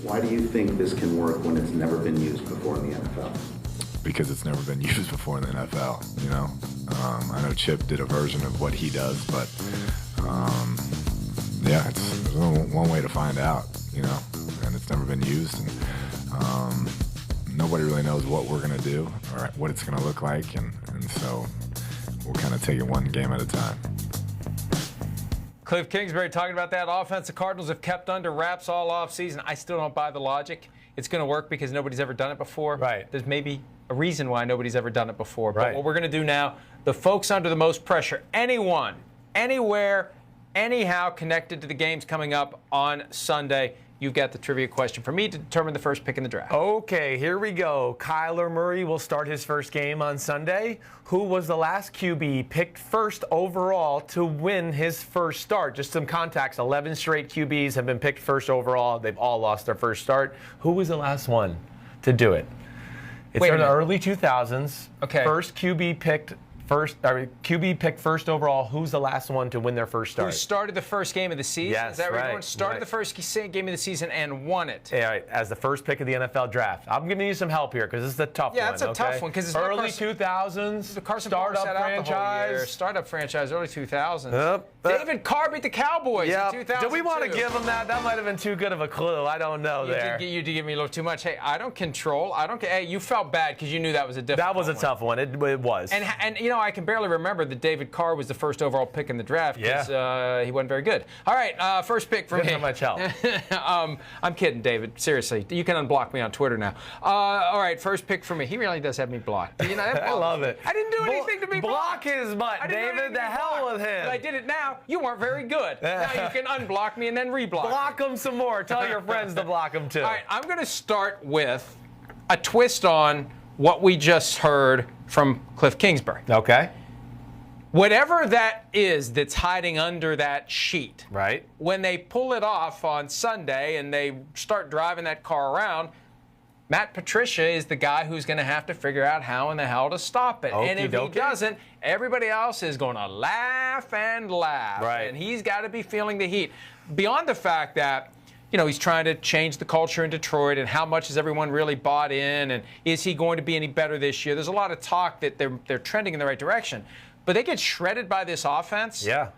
Why do you think this can work when it's never been used before in the NFL? Because it's never been used before in the NFL, you know? I know Chip did a version of what he does, but yeah, there's only one way to find out, you know? And it's never been used, and nobody really knows what we're going to do or what it's going to look like, and so we'll kind of take it one game at a time. Cliff Kingsbury talking about that offense the Cardinals have kept under wraps all offseason. I still don't buy the logic. It's going to work because nobody's ever done it before. Right. There's maybe a reason why nobody's ever done it before. Right. But what we're going to do now, the folks under the most pressure, anyone, anywhere, anyhow connected to the games coming up on Sunday, you've got the trivia question for me to determine the first pick in the draft. Okay, here we go. Kyler Murray will start his first game on Sunday. Who was the last QB picked first overall to win his first start? Just some context, 11 straight QBs have been picked first overall. They've all lost their first start. Who was the last one to do it? It's in the early 2000s. Okay. First QB picked first overall. Who's the last one to win their first start? Who started the first game of the season? Yes, Is that right, right? Started the first game of the season and won it. Yeah, right, as the first pick of the NFL draft. I'm giving you some help here because this is a tough one. Yeah, it's a tough one because it's not early 2000s. The Carson startup Palmer sat out the whole franchise. year. Startup franchise, early 2000s. Yep. David Carr beat the Cowboys in 2002. Do we want to give him that? That might have been too good of a clue. I don't know there. You did give me a little too much. Hey, I don't control. Hey, you felt bad because you knew that was a difficult one. That was a tough one. It was. And you know, I can barely remember that David Carr was the first overall pick in the draft because he wasn't very good. All right, first pick for me. Didn't have much help. I'm kidding, David. Seriously, you can unblock me on Twitter now. All right, first pick for me. He really does have me blocked. You know, I love it. I didn't do anything to be blocked. Block his butt, David. The hell with him. But I did it now. You weren't very good. Now you can unblock me and then reblock. Block him some more. Tell your friends to block him too. All right, I'm going to start with a twist on what we just heard from Cliff Kingsbury. Okay. Whatever that is that's hiding under that sheet, right? When they pull it off on Sunday and they start driving that car around, Matt Patricia is the guy who's going to have to figure out how in the hell to stop it. And if he doesn't, everybody else is going to laugh and laugh. Right. And he's got to be feeling the heat. Beyond the fact that, you know, he's trying to change the culture in Detroit and how much has everyone really bought in and is he going to be any better this year? There's a lot of talk that they're trending in the right direction. But they get shredded by this offense. Yeah.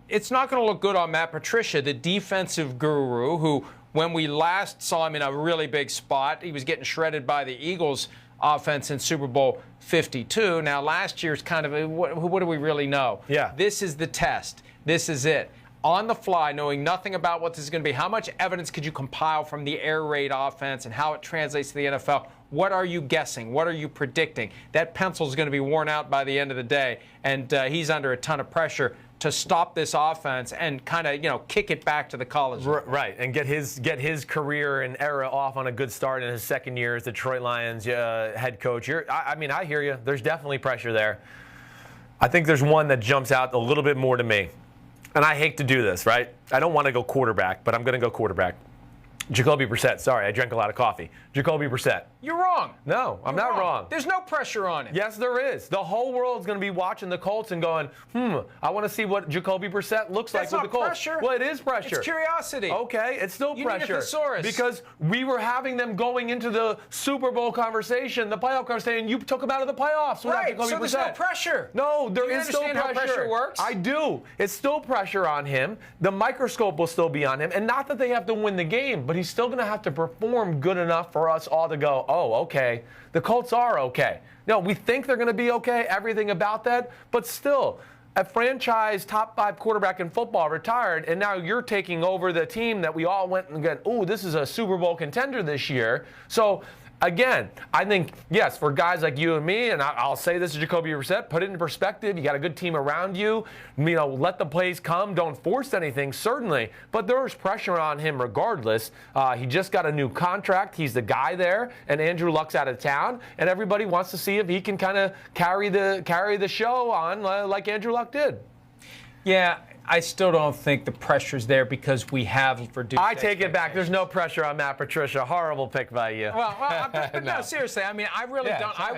It's not going to look good on Matt Patricia, the defensive guru, who, when we last saw him in a really big spot, he was getting shredded by the Eagles offense in Super Bowl 52. Now, last year's kind of, what do we really know? Yeah. This is the test. This is it. On the fly, knowing nothing about what this is going to be, how much evidence could you compile from the air raid offense and how it translates to the NFL? What are you guessing? What are you predicting? That pencil is going to be worn out by the end of the day, and he's under a ton of pressure to stop this offense and kind of, you know, kick it back to the college. Right, and get his career and era off on a good start in his second year as the Detroit Lions head coach. I hear you. There's definitely pressure there. I think there's one that jumps out a little bit more to me. And I hate to do this, right? I don't want to go quarterback, but I'm going to go quarterback. Jacoby Brissett. Sorry, I drank a lot of coffee. Jacoby Brissett. You're wrong. No, I'm not wrong. There's no pressure on him. Yes, there is. The whole world's going to be watching the Colts and going, I want to see what Jacoby Brissett looks like with the Colts. That's not pressure. Well, it is pressure. It's curiosity. Okay, it's still pressure. You need a thesaurus. Because we were having them going into the Super Bowl conversation, the playoff conversation, and you took them out of the playoffs without Right, Jacoby so Brissett. there's no pressure. No, there is still pressure. Do you understand how pressure works? I do. It's still pressure on him. The microscope will still be on him. And not that they have to win the game, but he's still going to have to perform good enough for us all to go, oh, okay, the Colts are okay. No, we think they're going to be okay, everything about that, but still, a franchise top 5 quarterback in football retired, and now you're taking over the team that we all went and got, oh, this is a Super Bowl contender this year. So, again, I think, yes, for guys like you and me, and I'll say this to Jacoby Brissett, put it in perspective. You got a good team around you. You know, let the plays come. Don't force anything, certainly. But there's pressure on him regardless. He just got a new contract. He's the guy there, and Andrew Luck's out of town, and everybody wants to see if he can kind of carry the show on like Andrew Luck did. Yeah, I still don't think the pressure's there because we have reduced. I take it back. There's no pressure on Matt Patricia. Horrible pick by you. But no, seriously. I mean, I really don't. I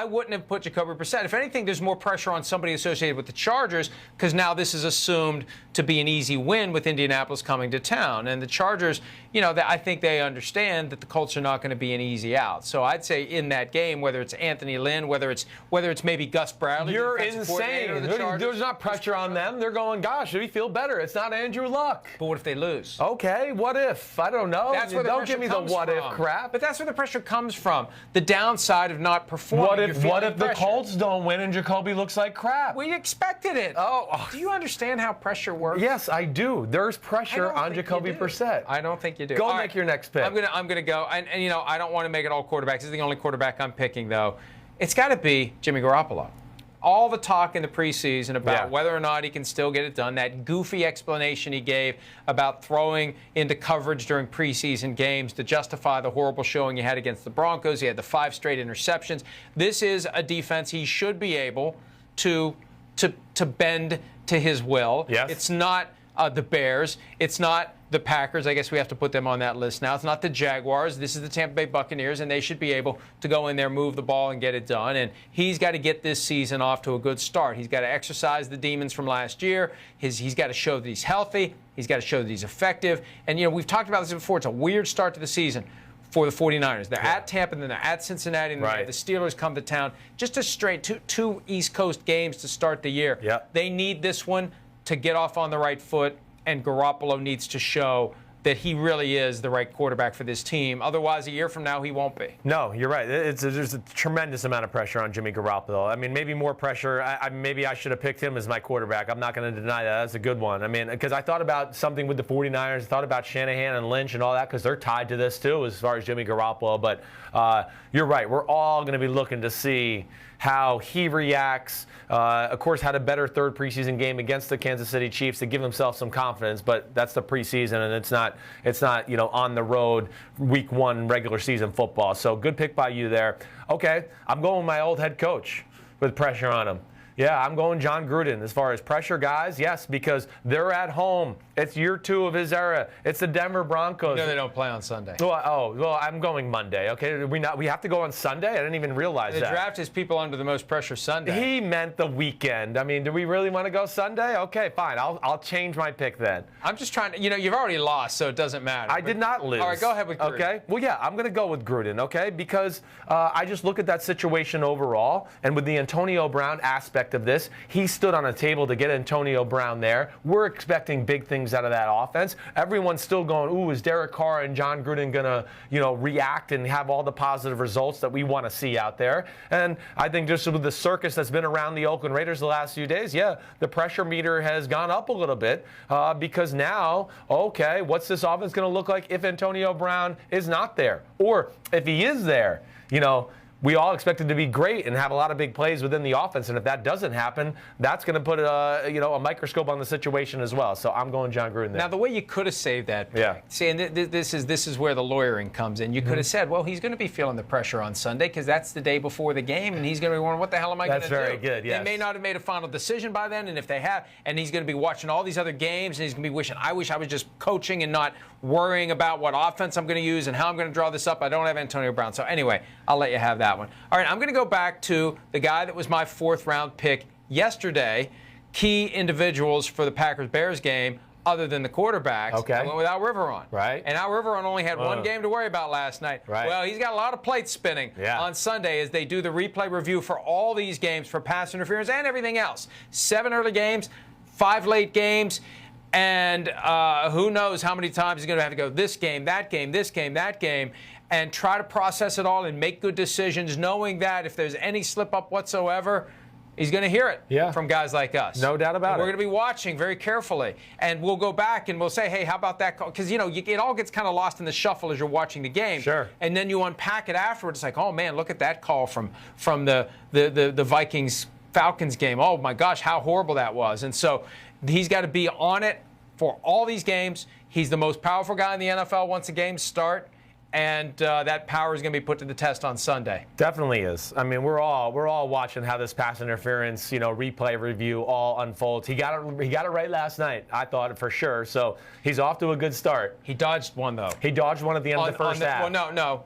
wouldn't have put Jacoby Brissett. If anything, there's more pressure on somebody associated with the Chargers because now this is assumed to be an easy win with Indianapolis coming to town, and the Chargers. I think they understand that the Colts are not going to be an easy out. So I'd say in that game, whether it's Anthony Lynn, whether it's maybe Gus Bradley. You're insane. There's not pressure on them. They're going, gosh, we feel better. It's not Andrew Luck. But what if they lose? Okay, what if? I don't know. That's where the don't give me the what if crap. But that's where the pressure comes from. The downside of not performing. What if the Colts don't win and Jacoby looks like crap? We expected it. Oh. Do you understand how pressure works? Yes, I do. There's pressure on Jacoby Brissett. I don't think you do. Go make your next pick. I'm gonna go, and I don't want to make it all quarterbacks. This is the only quarterback I'm picking, though. It's got to be Jimmy Garoppolo. All the talk in the preseason about whether or not he can still get it done, that goofy explanation he gave about throwing into coverage during preseason games to justify the horrible showing he had against the Broncos. He had the 5 straight interceptions. This is a defense he should be able to bend to his will. Yes. It's not the Bears. It's not the Packers. I guess we have to put them on that list now. It's not the Jaguars. This is the Tampa Bay Buccaneers, and they should be able to go in there, move the ball, and get it done. And he's got to get this season off to a good start. He's got to exercise the demons from last year. He's got to show that he's healthy. He's got to show that he's effective. And, we've talked about this before. It's a weird start to the season for the 49ers. They're at Tampa, and then they're at Cincinnati, and then the Steelers come to town. Just a straight two East Coast games to start the year. Yep. They need this one to get off on the right foot, and Garoppolo needs to show that he really is the right quarterback for this team. Otherwise, a year from now, he won't be. No, you're right. There's a tremendous amount of pressure on Jimmy Garoppolo. I mean, maybe more pressure. Maybe I should have picked him as my quarterback. I'm not going to deny that. That's a good one. I mean, because I thought about something with the 49ers. I thought about Shanahan and Lynch and all that because they're tied to this, too, as far as Jimmy Garoppolo. But you're right. We're all going to be looking to see how he reacts. Of course, had a better third preseason game against the Kansas City Chiefs to give himself some confidence, but that's the preseason, and it's not on the road week 1 regular season football. So good pick by you there. Okay, I'm going with my old head coach with pressure on him. Yeah, I'm going John Gruden as far as pressure, guys. Yes, because they're at home. It's year 2 of his era. It's the Denver Broncos. No, they don't play on Sunday. Well, I'm going Monday. Okay, we have to go on Sunday. I didn't even realize that. The draft is people under the most pressure Sunday. He meant the weekend. I mean, do we really want to go Sunday? Okay, fine. I'll change my pick then. I'm just trying to. You've already lost, so it doesn't matter. I did not lose. All right, go ahead with Gruden. Okay. Well, yeah, I'm going to go with Gruden. Okay, because I just look at that situation overall, and with the Antonio Brown aspect of this, he stood on a table to get Antonio Brown there. We're expecting big things out of that offense. Everyone's still going, ooh, is Derek Carr and John Gruden going to, react and have all the positive results that we want to see out there? And I think just with the circus that's been around the Oakland Raiders the last few days, the pressure meter has gone up a little bit because now, okay, what's this offense going to look like if Antonio Brown is not there? Or if he is there, we all expect it to be great and have a lot of big plays within the offense. And if that doesn't happen, that's going to put a microscope on the situation as well. So I'm going John Gruden there. Now, the way you could have saved that, see, and this is where the lawyering comes in. You could have said, well, he's going to be feeling the pressure on Sunday because that's the day before the game, and he's going to be wondering, what the hell am I going to do? That's very good, yes. They may not have made a final decision by then, and if they have, and he's going to be watching all these other games, and he's going to be wishing, I wish I was just coaching and not worrying about what offense I'm going to use and how I'm going to draw this up. I don't have Antonio Brown. So anyway, I'll let you have that one. All right, I'm going to go back to the guy that was my 4th-round pick yesterday, key individuals for the Packers-Bears game other than the quarterback. Okay. I went with Al Riveron. Right. And Al Riveron only had one game to worry about last night. Right. Well, he's got a lot of plates spinning on Sunday as they do the replay review for all these games for pass interference and everything else. 7 early games, 5 late games. And who knows how many times he's going to have to go this game, that game, this game, that game, and try to process it all and make good decisions, knowing that if there's any slip-up whatsoever, he's going to hear it from guys like us. No doubt about it. We're going to be watching very carefully. And we'll go back and we'll say, hey, how about that call? Because, it all gets kind of lost in the shuffle as you're watching the game. Sure. And then you unpack it afterwards. It's like, oh, man, look at that call from the Vikings-Falcons game. Oh, my gosh, how horrible that was. And so he's got to be on it for all these games. He's the most powerful guy in the NFL once the games start. and that power is going to be put to the test on Sunday. Definitely is. I mean, we're all watching how this pass interference, replay review all unfolds. He got it right last night, I thought, for sure. So he's off to a good start. He dodged one, though. He dodged one at the end of the first half. Well, no.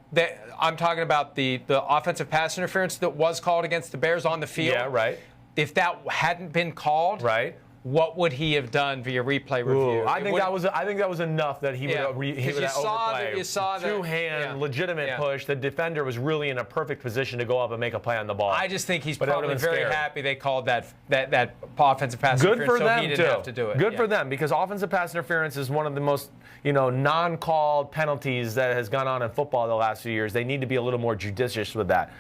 I'm talking about the offensive pass interference that was called against the Bears on the field. Yeah, right. If that hadn't been called, right, what would he have done via replay review? I think that was enough that he would overplay. You saw the two-hand legitimate push. The defender was really in a perfect position to go up and make a play on the ball. I just think he's probably very happy they called that offensive pass interference. Good for them, so he didn't have to do it. Good for them, because offensive pass interference is one of the most non-called penalties that has gone on in football the last few years. They need to be a little more judicious with that.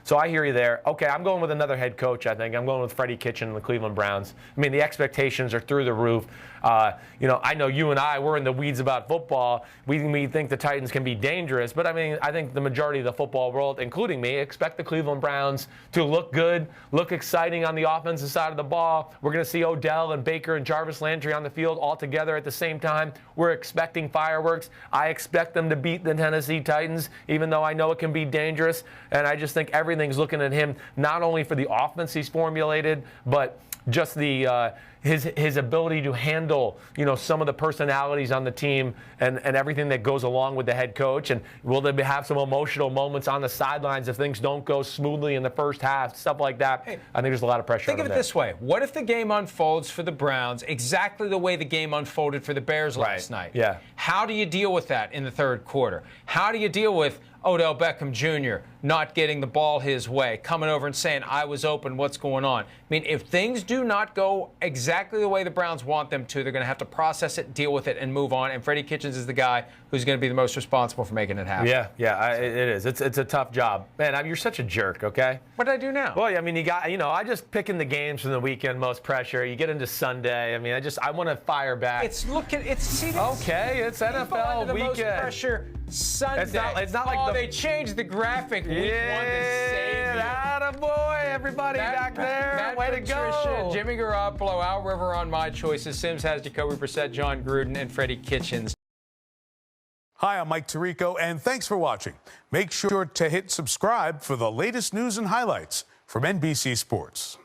So I hear you there. Okay, I'm going with another head coach, I think. I'm going with Freddie Kitchen and the Cleveland Browns. I mean, the expectations are through the roof. I know you and I, we're in the weeds about football. We think the Titans can be dangerous, but I mean, I think the majority of the football world, including me, expect the Cleveland Browns to look good, look exciting on the offensive side of the ball. We're going to see Odell and Baker and Jarvis Landry on the field all together at the same time. We're expecting fireworks. I expect them to beat the Tennessee Titans, even though I know it can be dangerous. And I just think everything's looking at him, not only for the offense he's formulated, but just the his ability to handle some of the personalities on the team and everything that goes along with the head coach. And will they have some emotional moments on the sidelines if things don't go smoothly in the first half, stuff like that? Hey, I think there's a lot of pressure on him. Think of it this way. What if the game unfolds for the Browns exactly the way the game unfolded for the Bears last night? Yeah. How do you deal with that in the third quarter? How do you deal with Odell Beckham Jr. not getting the ball his way, coming over and saying, I was open, what's going on? I mean, if things do not go exactly the way the Browns want them to, they're going to have to process it, deal with it, and move on. And Freddie Kitchens is the guy who's going to be the most responsible for making it happen. Yeah, it is. It's a tough job. Man, you're such a jerk, okay? What did I do now? Well, I mean, I just picking the games from the weekend, most pressure. You get into Sunday. I mean, I want to fire back. It's NFL the weekend. Most pressure Sunday. It's not like they changed the graphic week one to save you. Attaboy, everybody back there. Matt Way Patricia, to go. Jimmy Garoppolo, Al River on my choices. Simms has Jacoby Brissett, John Gruden, and Freddie Kitchens. Hi, I'm Mike Tirico, and thanks for watching. Make sure to hit subscribe for the latest news and highlights from NBC Sports.